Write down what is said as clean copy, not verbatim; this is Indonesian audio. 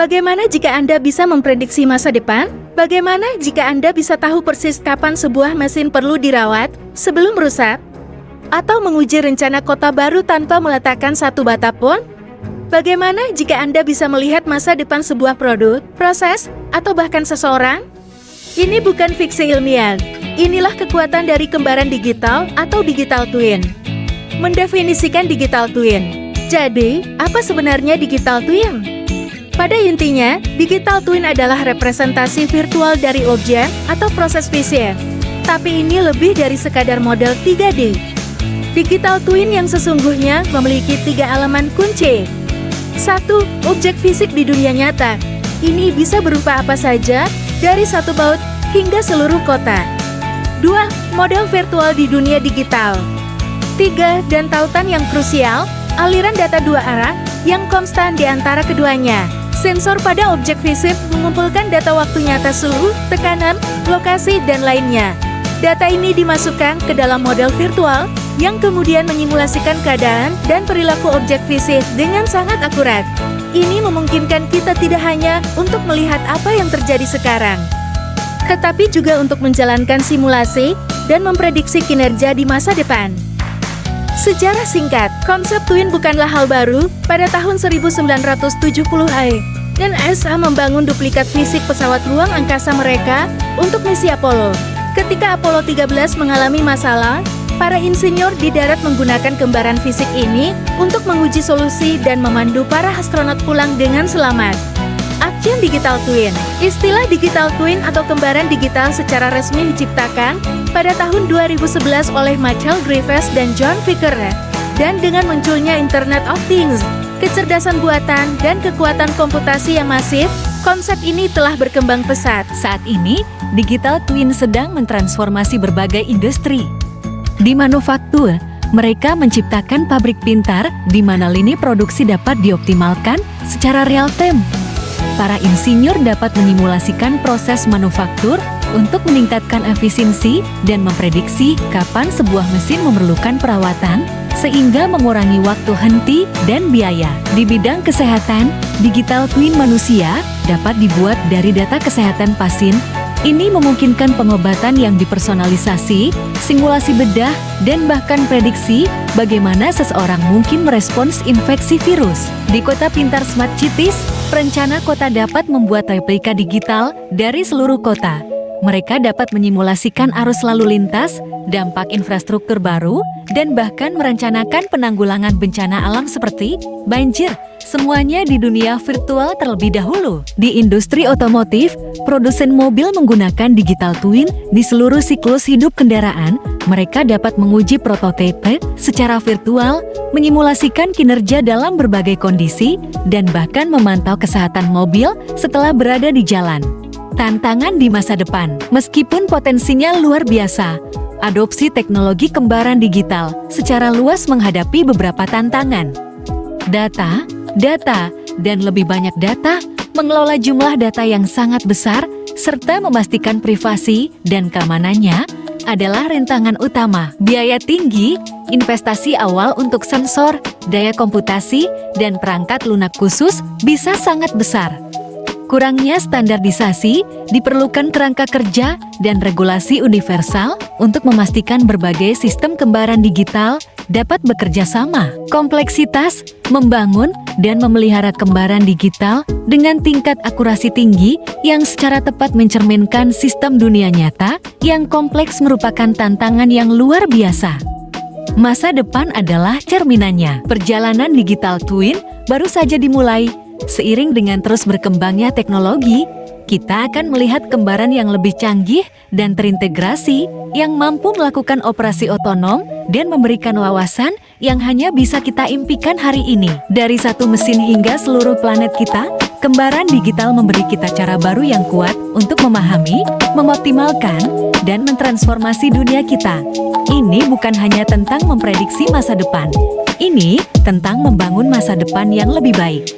Bagaimana jika Anda bisa memprediksi masa depan? Bagaimana jika Anda bisa tahu persis kapan sebuah mesin perlu dirawat sebelum rusak? Atau menguji rencana kota baru tanpa meletakkan satu bata pun? Bagaimana jika Anda bisa melihat masa depan sebuah produk, proses, atau bahkan seseorang? Ini bukan fiksi ilmiah. Inilah kekuatan dari kembaran digital atau digital twin. Mendefinisikan digital twin. Jadi, apa sebenarnya digital twin? Pada intinya, digital twin adalah representasi virtual dari objek atau proses fisik. Tapi ini lebih dari sekadar model 3D. Digital twin yang sesungguhnya memiliki 3 elemen kunci. 1. Objek fisik di dunia nyata. Ini bisa berupa apa saja, dari satu baut hingga seluruh kota. 2. Model virtual di dunia digital. 3. Dan tautan yang krusial, aliran data 2 arah yang konstan di antara keduanya. Sensor pada objek fisik mengumpulkan data waktu nyata suhu, tekanan, lokasi, dan lainnya. Data ini dimasukkan ke dalam model virtual yang kemudian menyimulasikan keadaan dan perilaku objek fisik dengan sangat akurat. Ini memungkinkan kita tidak hanya untuk melihat apa yang terjadi sekarang, tetapi juga untuk menjalankan simulasi dan memprediksi kinerja di masa depan. Sejarah singkat, konsep twin bukanlah hal baru. Pada tahun 1970-an, NASA membangun duplikat fisik pesawat ruang angkasa mereka untuk misi Apollo. Ketika Apollo 13 mengalami masalah, para insinyur di darat menggunakan kembaran fisik ini untuk menguji solusi dan memandu para astronot pulang dengan selamat. Action Digital Twin. Istilah digital twin atau kembaran digital secara resmi diciptakan pada tahun 2011 oleh Michael Griffiths dan John Vickers. Dan dengan munculnya Internet of Things, kecerdasan buatan, dan kekuatan komputasi yang masif, konsep ini telah berkembang pesat. Saat ini, digital twin sedang mentransformasi berbagai industri. Di manufaktur, mereka menciptakan pabrik pintar di mana lini produksi dapat dioptimalkan secara real-time. Para insinyur dapat menyimulasikan proses manufaktur untuk meningkatkan efisiensi dan memprediksi kapan sebuah mesin memerlukan perawatan, sehingga mengurangi waktu henti dan biaya. Di bidang kesehatan, digital twin manusia dapat dibuat dari data kesehatan pasien. Ini memungkinkan pengobatan yang dipersonalisasi, simulasi bedah, dan bahkan prediksi bagaimana seseorang mungkin merespons infeksi virus. Di Kota Pintar Smart Cities, perencana kota dapat membuat replika digital dari seluruh kota. Mereka dapat menyimulasikan arus lalu lintas, dampak infrastruktur baru, dan bahkan merencanakan penanggulangan bencana alam seperti banjir. Semuanya di dunia virtual terlebih dahulu. Di industri otomotif, produsen mobil menggunakan digital twin di seluruh siklus hidup kendaraan. Mereka dapat menguji prototipe secara virtual, menyimulasikan kinerja dalam berbagai kondisi, dan bahkan memantau kesehatan mobil setelah berada di jalan. Tantangan di masa depan. Meskipun potensinya luar biasa, adopsi teknologi kembaran digital secara luas menghadapi beberapa tantangan. Data, dan lebih banyak data, mengelola jumlah data yang sangat besar, serta memastikan privasi dan keamanannya adalah rintangan utama. Biaya tinggi, investasi awal untuk sensor, daya komputasi, dan perangkat lunak khusus bisa sangat besar. Kurangnya standarisasi, diperlukan kerangka kerja dan regulasi universal untuk memastikan berbagai sistem kembaran digital dapat bekerja sama. Kompleksitas, membangun dan memelihara kembaran digital dengan tingkat akurasi tinggi yang secara tepat mencerminkan sistem dunia nyata yang kompleks merupakan tantangan yang luar biasa. Masa depan adalah cerminannya. Perjalanan digital twin baru saja dimulai. Seiring dengan terus berkembangnya teknologi, kita akan melihat kembaran yang lebih canggih dan terintegrasi, yang mampu melakukan operasi otonom dan memberikan wawasan yang hanya bisa kita impikan hari ini. Dari satu mesin hingga seluruh planet kita, kembaran digital memberi kita cara baru yang kuat untuk memahami, mengoptimalkan, dan mentransformasi dunia kita. Ini bukan hanya tentang memprediksi masa depan, ini tentang membangun masa depan yang lebih baik.